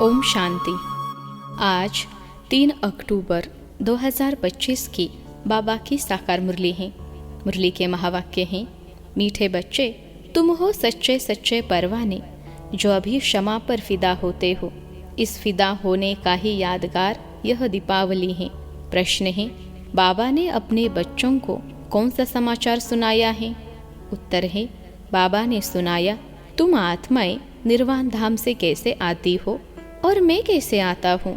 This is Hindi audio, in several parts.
ओम शांति। आज 3 अक्टूबर 2025 की बाबा की साकार मुरली है। मुरली के महावाक्य हैं, मीठे बच्चे तुम हो सच्चे सच्चे परवाने, जो अभी क्षमा पर फिदा होते हो। इस फिदा होने का ही यादगार यह दीपावली है। प्रश्न है, बाबा ने अपने बच्चों को कौन सा समाचार सुनाया है? उत्तर है, बाबा ने सुनाया, तुम आत्माएं निर्वाण धाम से कैसे आती हो और मैं कैसे आता हूँ।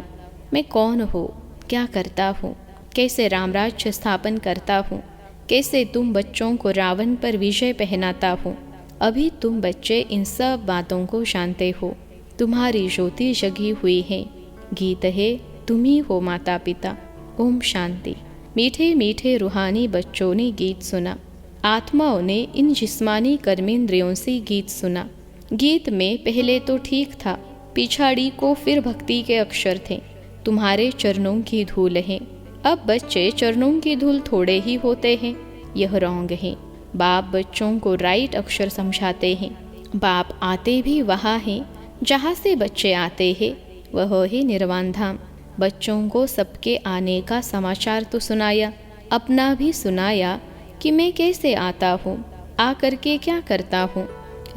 मैं कौन हूँ, क्या करता हूँ, कैसे रामराज्य स्थापन करता हूँ, कैसे तुम बच्चों को रावण पर विजय पहनाता हूँ। अभी तुम बच्चे इन सब बातों को जानते हो। तुम्हारी ज्योति जगी हुई है। गीत है, तुम ही हो माता पिता। ओम शांति। मीठे मीठे रूहानी बच्चों ने गीत सुना। आत्माओं ने इन जिस्मानी कर्मेंद्रियों से गीत सुना। गीत में पहले तो ठीक था, पिछाड़ी को फिर भक्ति के अक्षर थे। तुम्हारे चरणों की धूल है। अब बच्चे चरणों की धूल थोड़े ही होते हैं, यह रॉन्ग है। बाप बच्चों को राइट अक्षर समझाते हैं। बाप आते भी वहाँ हैं जहाँ से बच्चे आते हैं, वह है निर्वाण धाम। बच्चों को सबके आने का समाचार तो सुनाया, अपना भी सुनाया कि मैं कैसे आता हूँ, आकर के क्या करता हूँ।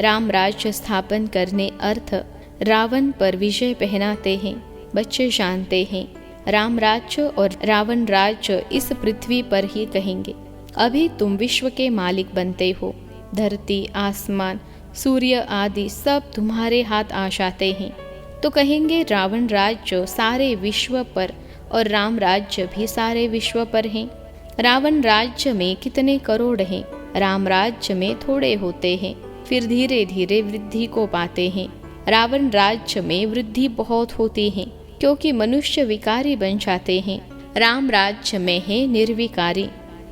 राम राज्य स्थापन करने अर्थ रावण पर विजय पहनाते हैं। बच्चे जानते हैं राम राज्य और रावण राज्य इस पृथ्वी पर ही कहेंगे। अभी तुम विश्व के मालिक बनते हो। धरती, आसमान, सूर्य आदि सब तुम्हारे हाथ आ जाते हैं तो कहेंगे रावण राज्य सारे विश्व पर और राम राज्य भी सारे विश्व पर हैं। रावण राज्य में कितने करोड़ हैं, राम राज्य में थोड़े होते हैं, फिर धीरे धीरे वृद्धि को पाते हैं। रावण राज्य में वृद्धि बहुत होती है क्योंकि मनुष्य विकारी बन जाते हैं। राम राज्य में है निर्विकारी।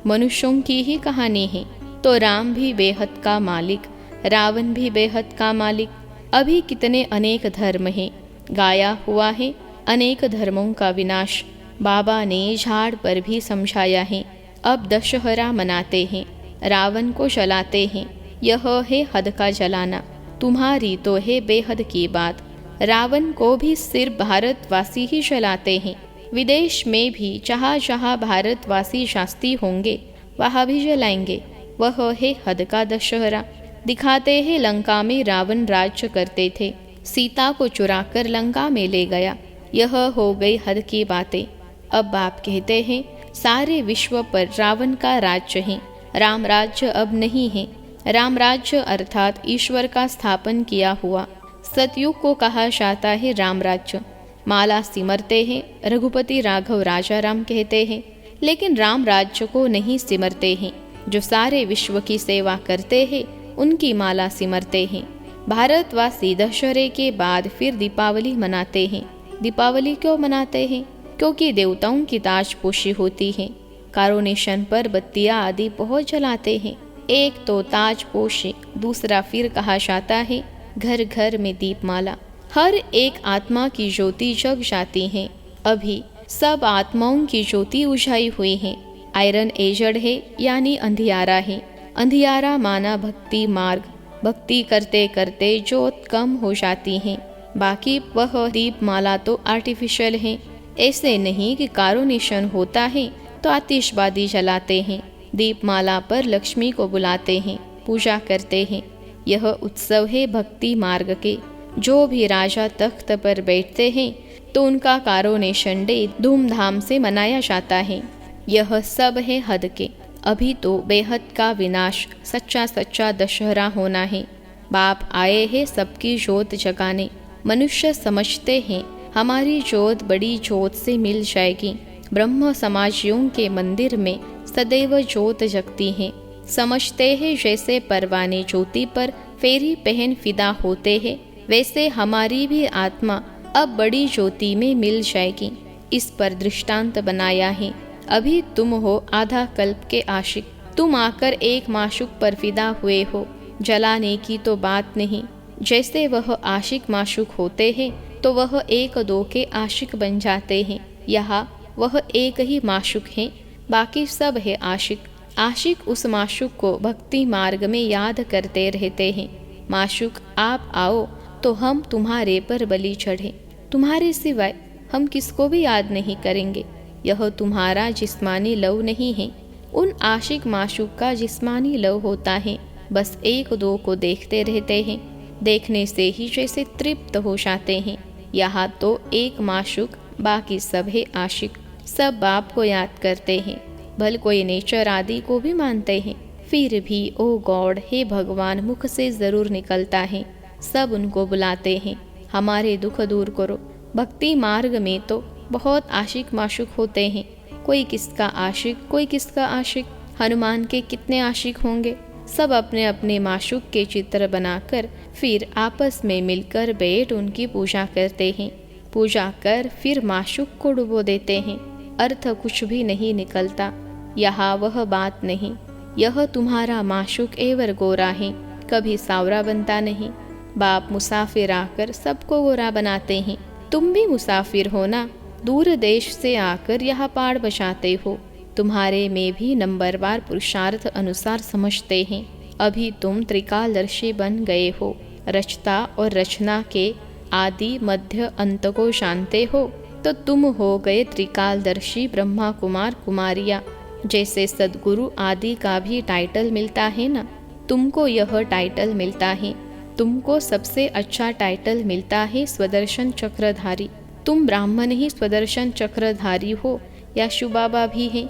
मनुष्यों की ही कहानी है तो राम भी बेहद का मालिक, रावण भी बेहद का मालिक। अभी कितने अनेक धर्म हैं, गाया हुआ है अनेक धर्मों का विनाश। बाबा ने झाड़ पर भी समझाया है। अब दशहरा मनाते हैं, रावण को जलाते हैं, यह है हद का जलाना। तुम्हारी तो है बेहद की बात। रावण को भी सिर्फ भारतवासी ही जलाते हैं। विदेश में भी जहाँ जहाँ भारतवासी शास्त्री होंगे वहाँ भी जलाएंगे। वह है हद का दशहरा। दिखाते हैं लंका में रावण राज्य करते थे, सीता को चुराकर लंका में ले गया। यह हो गई हद की बातें। अब बाप कहते हैं सारे विश्व पर रावण का राज्य है, राम राज्य अब नहीं है। राम राज्य अर्थात ईश्वर का स्थापन किया हुआ। सतयुग को कहा जाता है राम राज्य। माला सिमरते हैं, रघुपति राघव राजा राम कहते हैं, लेकिन राम राज्य को नहीं सिमरते हैं। जो सारे विश्व की सेवा करते हैं उनकी माला सिमरते हैं। भारतवासी दशहरे के बाद फिर दीपावली मनाते हैं। दीपावली क्यों मनाते हैं? क्योंकि देवताओं की ताजपोशी होती है। कारोनेशन पर बत्तियां आदि बहुत जलाते हैं। एक तो ताजपोशी, दूसरा फिर कहा जाता है घर घर में दीपमाला। हर एक आत्मा की ज्योति जग जाती है। अभी सब आत्माओं की ज्योति उजाई हुई है। आयरन एजड है यानी अंधियारा है। अंधियारा माना भक्ति मार्ग। भक्ति करते करते ज्योत कम हो जाती है। बाकी वह दीपमाला तो आर्टिफिशियल है। ऐसे नहीं कि कारोनेशन होता है तो आतिशबाजी जलाते हैं। दीपमाला पर लक्ष्मी को बुलाते हैं, पूजा करते हैं। यह उत्सव है भक्ति मार्ग के। जो भी राजा तख्त पर बैठते हैं तो उनका कारोनेशन डे धूमधाम से मनाया जाता है। यह सब है हद के। अभी तो बेहद का विनाश, सच्चा सच्चा दशहरा होना है। बाप आए हैं सबकी ज्योत जगाने। मनुष्य समझते हैं हमारी ज्योत बड़ी ज्योत से मिल जाएगी। ब्रह्म समाजियों के मंदिर में सदैव ज्योत जगती है। समझते हैं जैसे परवाने ज्योति पर फेरी पहन फिदा होते हैं, वैसे हमारी भी आत्मा अब बड़ी ज्योति में मिल जाएगी। इस पर दृष्टांत बनाया है। अभी तुम हो आधा कल्प के आशिक। तुम आकर एक माशूक पर फिदा हुए हो। जलाने की तो बात नहीं। जैसे वह आशिक माशूक होते हैं तो वह एक दो के आशिक बन जाते हैं। यहाँ वह एक ही माशूक है, बाकी सब है आशिक। आशिक उस माशूक को भक्ति मार्ग में याद करते रहते हैं। माशूक आप आओ तो हम तुम्हारे पर बलि चढ़े। तुम्हारे सिवाय हम किसको भी याद नहीं करेंगे। यह तुम्हारा जिस्मानी लव नहीं है, उन आशिक माशूक का जिस्मानी लव होता है। बस एक दो को देखते रहते हैं, देखने से ही जैसे तृप्त हो जाते हैं। यहाँ तो एक माशूक, बाकी सब है आशिक। सब बाप को याद करते हैं, भल कोई नेचर आदि को भी मानते हैं, फिर भी ओ गॉड, हे भगवान, मुख से जरूर निकलता है। सब उनको बुलाते हैं, हमारे दुख दूर करो। भक्ति मार्ग में तो बहुत आशिक माशूक होते हैं, कोई किसका आशिक, कोई किसका आशिक। हनुमान के कितने आशिक होंगे। सब अपने अपने माशूक के चित्र बनाकर फिर आपस में मिलकर बैठ उनकी पूजा करते हैं। पूजा कर फिर माशूक को डुबो देते हैं। अर्थ कुछ भी नहीं निकलता। यहाँ वह बात नहीं। यह तुम्हारा माशूक एवर गोरा है, कभी सावरा बनता नहीं। बाप मुसाफिर आकर सबको गोरा बनाते हैं। तुम भी मुसाफिर हो ना, दूर देश से आकर यहाँ पाड़ बचाते हो। तुम्हारे में भी नंबरवार पुरुषार्थ अनुसार समझते हैं। अभी तुम त्रिकालदर्शी बन गए हो, रचता और रचना के आदि मध्य अंत को जानते हो, तो तुम हो गए त्रिकालदर्शी ब्रह्मा कुमार कुमारिया। जैसे सदगुरु आदि का भी टाइटल मिलता है ना, तुमको यह टाइटल मिलता है। तुमको सबसे अच्छा टाइटल मिलता है स्वदर्शन चक्रधारी। तुम ब्राह्मण ही स्वदर्शन चक्रधारी हो या शुबाबा भी हैं?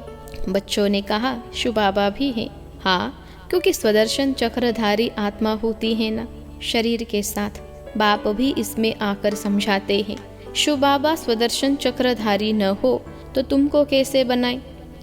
बच्चों ने कहा शुबाबा भी हैं। हाँ, क्योंकि स्वदर्शन चक्रधारी आत्मा होती है ना शरीर के साथ। बाप भी इसमें आकर समझाते हैं, शुबाबा स्वदर्शन चक्रधारी न हो तो तुमको कैसे बनाए।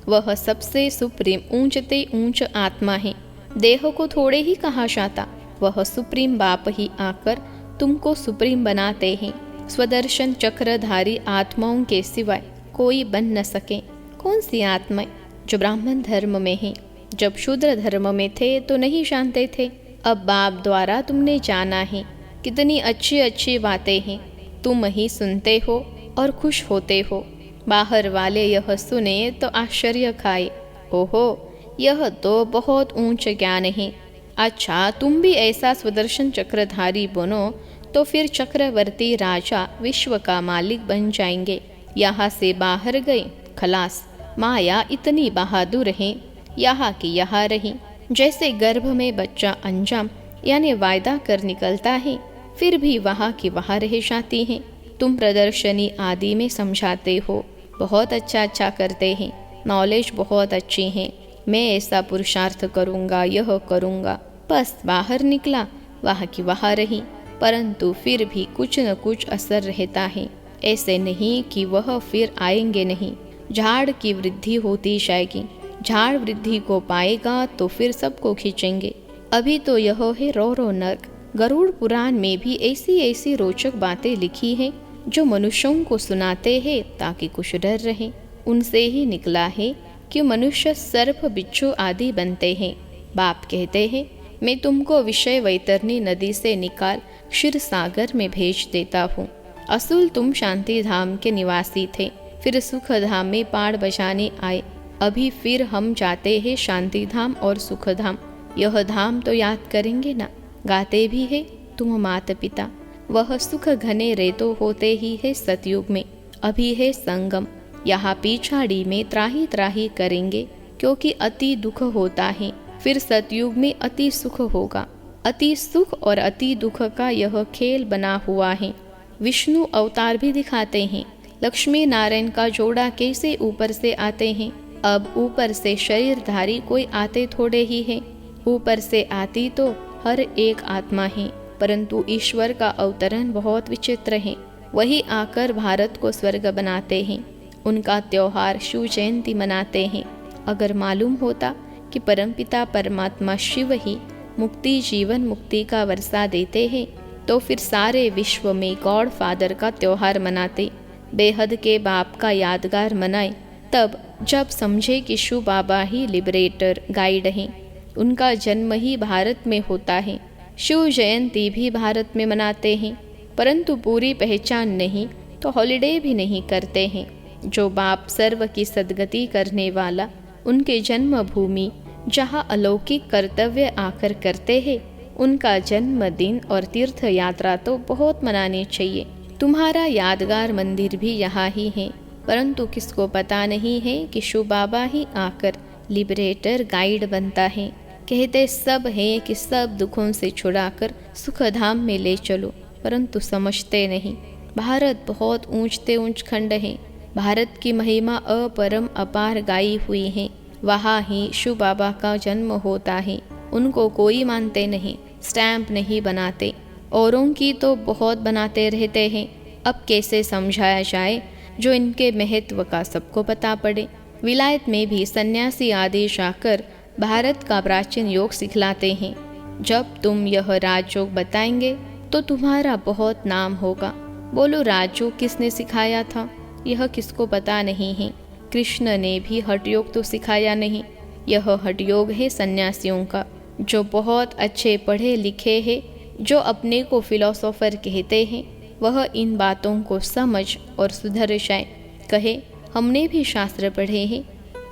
वह सबसे सुप्रीम ऊंचते ऊंच आत्मा है। देह को थोड़े ही कहा जाता, वह सुप्रीम बाप ही आकर तुमको सुप्रीम बनाते हैं। स्वदर्शन चक्रधारी आत्माओं के सिवाय कोई बन न सके। कौन सी आत्मा? जो ब्राह्मण धर्म में है। जब शूद्र धर्म में थे तो नहीं जानते थे, अब बाप द्वारा तुमने जाना है। कितनी अच्छी अच्छी बातें हैं, तुम ही सुनते हो और खुश होते हो। बाहर वाले यह सुने तो आश्चर्य खाए, ओहो यह तो बहुत ऊंच ज्ञान है। अच्छा, तुम भी ऐसा स्वदर्शन चक्रधारी बनो तो फिर चक्रवर्ती राजा विश्व का मालिक बन जाएंगे। यहाँ से बाहर गए खलास। माया इतनी बहादुर है, यहाँ की यहाँ रही। जैसे गर्भ में बच्चा अंजाम यानी वायदा कर निकलता है, फिर भी वहाँ की वहाँ रह जाती है। तुम प्रदर्शनी आदि में समझाते हो, बहुत अच्छा करते हैं, नॉलेज बहुत अच्छी है। मैं ऐसा पुरुषार्थ करूँगा, यह करूँगा। बस बाहर निकला, वहाँ की वहाँ रही, परंतु फिर भी कुछ न कुछ असर रहता है। ऐसे नहीं कि वह फिर आएंगे नहीं। झाड़ की वृद्धि होती जाएगी, झाड़ वृद्धि को पाएगा तो फिर सबको खींचेंगे। अभी तो यह है रो नर्क। गरुड़ पुराण में भी ऐसी ऐसी रोचक बातें लिखी हैं जो मनुष्यों को सुनाते हैं ताकि कुछ डर रहे। उनसे ही निकला है कि मनुष्य सर्प बिच्छू आदि बनते हैं। बाप कहते हैं, मैं तुमको विषय वैतरणी नदी से निकाल क्षीर सागर में भेज देता हूँ। असूल तुम शांति धाम के निवासी थे, फिर सुख धाम में पाड़ बजाने आए। अभी फिर हम जाते हैं शांति धाम और सुख धाम। यह धाम तो याद करेंगे ना। गाते भी है तुम मात पिता। वह सुख घने रेतो होते ही है सतयुग में। अभी है संगम, यहाँ पिछाड़ी में त्राही त्राही करेंगे, क्योंकि अति दुख होता है। फिर सतयुग में अति सुख होगा। अति सुख और अति दुख का यह खेल बना हुआ है। विष्णु अवतार भी दिखाते हैं। लक्ष्मी नारायण का जोड़ा कैसे ऊपर से आते हैं। अब ऊपर से शरीरधारी कोई आते थोड़े ही हैं। ऊपर से आती तो हर एक आत्मा है, परंतु ईश्वर का अवतरण बहुत विचित्र है। वही आकर भारत को स्वर्ग बनाते हैं। उनका त्योहार शिव जयंती मनाते हैं। अगर मालूम होता कि परमपिता परमात्मा शिव ही मुक्ति जीवन मुक्ति का वर्षा देते हैं, तो फिर सारे विश्व में गॉड फादर का त्योहार मनाते, बेहद के बाप का यादगार मनाए। तब जब समझे कि शिव बाबा ही लिबरेटर गाइड हैं, उनका जन्म ही भारत में होता है। शिव जयंती भी भारत में मनाते हैं, परंतु पूरी पहचान नहीं तो हॉलिडे भी नहीं करते हैं। जो बाप सर्व की सद्गति करने वाला, उनके जन्मभूमि जहाँ अलौकिक कर्तव्य आकर करते हैं, उनका जन्मदिन और तीर्थ यात्रा तो बहुत मनानी चाहिए। तुम्हारा यादगार मंदिर भी यहाँ ही है, परंतु किसको पता नहीं है कि शिव बाबा ही आकर लिबरेटर गाइड बनता है। कहते सब है कि सब दुखों से छुड़ाकर सुख धाम में ले चलो, परंतु समझते नहीं। भारत बहुत ऊंचते ऊंच खंड है। भारत की महिमा अपरम अपार गाई हुई है। वहाँ ही शिव बाबा का जन्म होता है। उनको कोई मानते नहीं, स्टैंप नहीं बनाते, औरों की तो बहुत बनाते रहते हैं। अब कैसे समझाया जाए जो इनके महत्व का सबको पता पड़े। विलायत में भी सन्यासी आदेश आकर भारत का प्राचीन योग सिखलाते हैं। जब तुम यह राजयोग बताएंगे तो तुम्हारा बहुत नाम होगा। बोलो, राजयोग किसने सिखाया था? यह किसको पता नहीं है। कृष्ण ने भी हठयोग तो सिखाया नहीं। यह हठयोग है सन्यासियों का, जो बहुत अच्छे पढ़े लिखे हैं, जो अपने को फिलोसोफर कहते हैं। वह इन बातों को समझ और सुधर जाए। कहे हमने भी शास्त्र पढ़े हैं,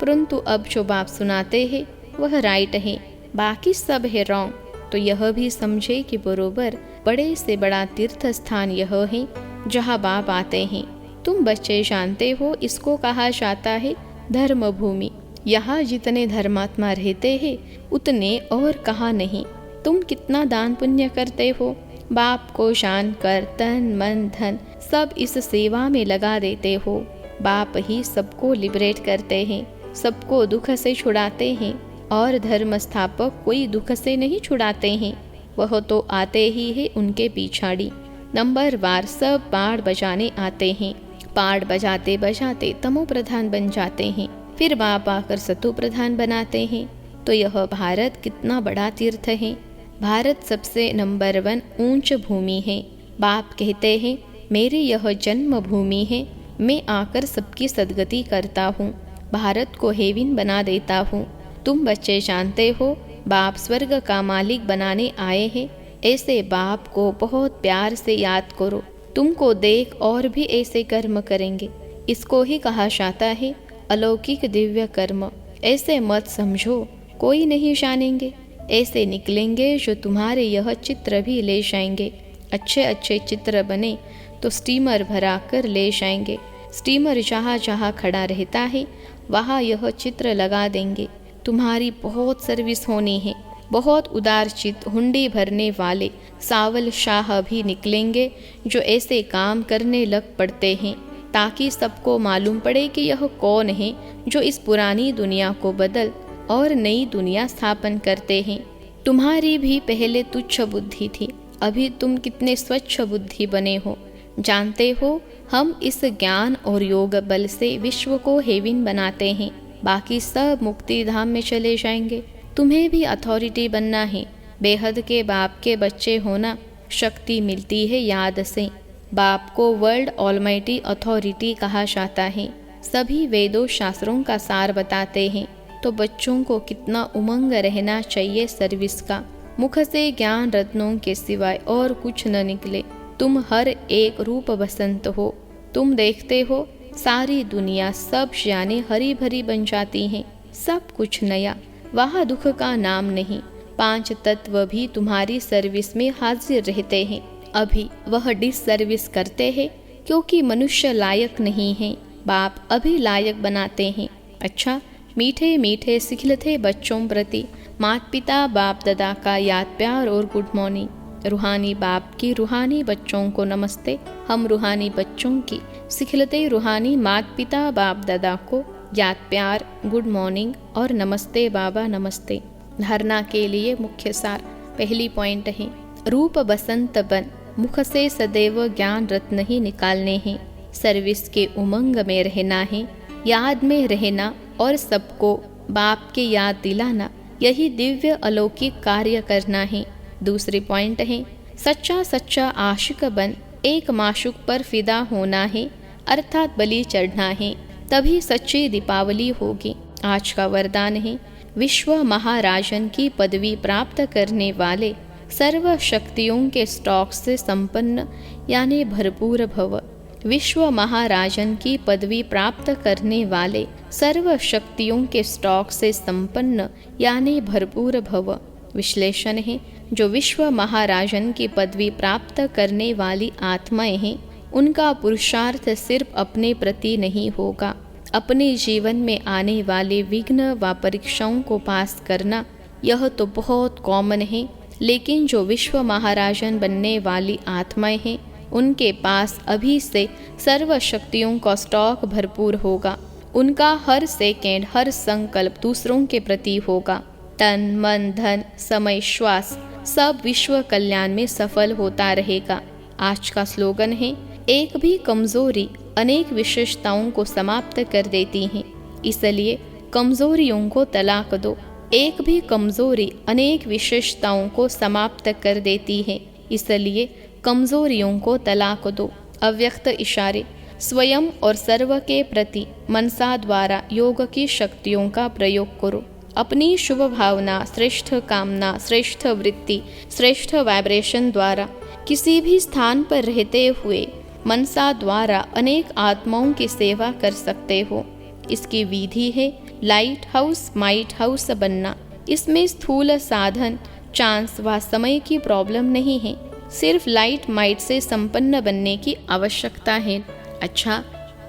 परंतु अब जो बाप सुनाते हैं वह राइट है, बाकी सब है रॉन्ग। तो यह भी समझे कि बरोबर बड़े से बड़ा तीर्थ स्थान यह है जहाँ बाप आते हैं। तुम बच्चे जानते हो इसको कहा जाता है धर्म भूमि। यहाँ जितने धर्मात्मा रहते हैं उतने और कहाँ नहीं। तुम कितना दान पुण्य करते हो, बाप को जान कर तन मन धन सब इस सेवा में लगा देते हो। बाप ही सबको लिबरेट करते हैं, सबको दुख से छुड़ाते हैं, और धर्म स्थापक कोई दुख से नहीं छुड़ाते हैं। वह तो आते ही है उनके पिछाड़ी। नंबर वार सब पाड़ बजाने आते हैं। पाड़ बजाते बजाते तमो प्रधान बन जाते हैं, फिर बाप आकर सतो प्रधान बनाते हैं। तो यह भारत कितना बड़ा तीर्थ है। भारत सबसे नंबर 1 ऊंच भूमि है। बाप कहते हैं मेरी यह जन्म भूमि है, मैं आकर सबकी सदगति करता हूँ, भारत को हेविन बना देता हूँ। तुम बच्चे जानते हो बाप स्वर्ग का मालिक बनाने आए हैं। ऐसे बाप को बहुत प्यार से याद करो, तुमको देख और भी ऐसे कर्म करेंगे। इसको ही कहा जाता है अलौकिक दिव्य कर्म। ऐसे मत समझो कोई नहीं जानेंगे, ऐसे निकलेंगे जो तुम्हारे यह चित्र भी ले जाएंगे। अच्छे अच्छे चित्र बने तो स्टीमर भरा कर ले जाएंगे। स्टीमर जहाँ जहाँ खड़ा रहता है वहाँ यह चित्र लगा देंगे। तुम्हारी बहुत सर्विस होनी है। बहुत उदारचित हुंडी भरने वाले सावल शाह भी निकलेंगे जो ऐसे काम करने लग पड़ते हैं, ताकि सबको मालूम पड़े कि यह कौन है जो इस पुरानी दुनिया को बदल और नई दुनिया स्थापन करते हैं। तुम्हारी भी पहले तुच्छ बुद्धि थी, अभी तुम कितने स्वच्छ बुद्धि बने हो। जानते हो हम इस ज्ञान और योग बल से विश्व को हेविन बनाते हैं, बाकी सब मुक्ति धाम में चले जाएंगे। तुम्हें भी अथॉरिटी बनना है। बेहद के बाप के बच्चे होना शक्ति मिलती है याद से। बाप को वर्ल्ड ऑलमाइटी अथॉरिटी कहा जाता है। सभी वेदों शास्त्रों का सार बताते हैं। तो बच्चों को कितना उमंग रहना चाहिए सर्विस का। मुख से ज्ञान रत्नों के सिवाय और कुछ न निकले। तुम हर एक रूप बसंत हो। तुम देखते हो सारी दुनिया सब जाने हरी भरी बन जाती है, सब कुछ नया, वहाँ दुख का नाम नहीं। 5 तत्व भी तुम्हारी सर्विस में हाजिर रहते हैं। अभी वह डिस सर्विस करते हैं क्योंकि मनुष्य लायक नहीं है। बाप अभी लायक बनाते हैं। अच्छा, मीठे मीठे सिखलते बच्चों प्रति माता पिता बाप दादा का याद प्यार और गुड मॉर्निंग। रूहानी बाप की रूहानी बच्चों को नमस्ते। हम रूहानी बच्चों की सिखलते रूहानी माता पिता बाप दादा को याद प्यार, गुड मॉर्निंग और नमस्ते बाबा नमस्ते। धारणा के लिए मुख्य सार। पहली पॉइंट है रूप बसंत बन, मुख से सदैव ज्ञान रत्न ही निकालने हैं। सर्विस के उमंग में रहना है, याद में रहना और सबको बाप के याद दिलाना, यही दिव्य अलौकिक कार्य करना है। दूसरी पॉइंट है सच्चा सच्चा आशिक बन, एक माशुक पर फिदा होना है, अर्थात बलि चढ़ना है, तभी सच्ची दीपावली होगी। आज का वरदान है विश्व महाराजन की पदवी प्राप्त करने वाले सर्व शक्तियों के स्टॉक से संपन्न यानी भरपूर भव। विश्व महाराजन की पदवी प्राप्त करने वाले सर्व शक्तियों के स्टॉक से संपन्न यानी भरपूर भव। विश्लेषण है जो विश्व महाराजन की पदवी प्राप्त करने वाली आत्माएं हैं उनका पुरुषार्थ सिर्फ अपने प्रति नहीं होगा, अपने जीवन में आने वाले विघ्न व परीक्षाओं को पास करना यह तो बहुत कॉमन है। लेकिन जो विश्व महाराजन बनने वाली आत्माएं हैं, उनके पास अभी से सर्व शक्तियों का स्टॉक भरपूर होगा। उनका हर सेकेंड, हर संकल्प दूसरों के प्रति होगा। तन, मन, धन, समय, श्वास सब विश्व कल्याण में सफल होता रहेगा। आज का स्लोगन है, एक भी कमजोरी अनेक विशेषताओं को समाप्त कर देती है, इसलिए कमजोरियों को तलाक दो। एक भी कमजोरी अनेक विशेषताओं को समाप्त कर देती है, इसलिए कमजोरियों को तलाक दो। अव्यक्त इशारे। स्वयं और सर्व के प्रति मनसा द्वारा योग की शक्तियों का प्रयोग करो। अपनी शुभ भावना, श्रेष्ठ कामना, श्रेष्ठ वृत्ति, श्रेष्ठ वाइब्रेशन द्वारा किसी भी स्थान पर रहते हुए मनसा द्वारा अनेक आत्माओं की सेवा कर सकते हो। इसकी विधि है लाइट हाउस, माइट हाउस बनना। इसमें स्थूल साधन, चांस व समय की प्रॉब्लम नहीं है, सिर्फ लाइट माइट से संपन्न बनने की आवश्यकता है। अच्छा,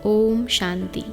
ओम शांति।